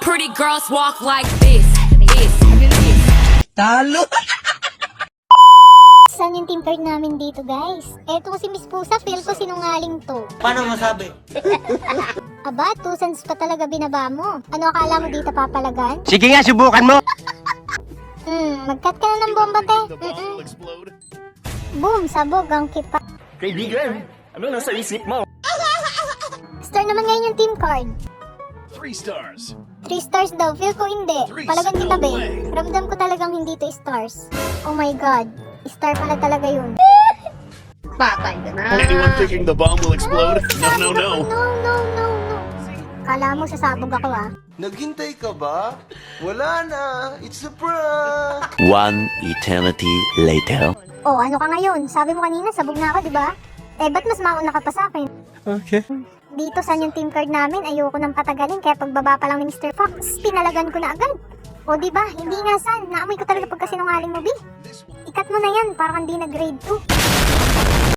Pretty girls walk like this. Talo! Saan yung team card namin dito, guys? Eto si Miss Pusa, feel ko sinungaling to. Paano masabi? Aba, 2 cents pa talaga binaba mo. Ano akala mo dito papalagan? Sige nga, subukan mo. Mag-cut ka na ng bomba, te. Boom, sabog ang kipa. Kaibigan, ano nasa isip mo? Star naman ngayon yung team card. 3 stars. 3 stars daw, feel ko hindi. Palagan kita, be. Ramdam ko talagang hindi to stars. Oh my god, star pala talaga yun. Anyone thinking the bomb will explode? No, no, no. No. Kala mo sasabog ako, ah. Naghintay ka ba? Wala na. It's a prank. One eternity later. Oh, ano ka ngayon? Sabi mo kanina, sabog na ako, di ba? Eh, ba't mas mauna ka pa sa akin? Okay. Dito, saan yung team card namin? Ayoko nang patagalin, kaya pagbaba pa lang ni Mr. Fox, pinalagan ko na agad. O, di ba? Hindi nga, san. Naamoy ko talaga pagkasinungaling mo, B. Ikat mo na yan, parang hindi na grade 2.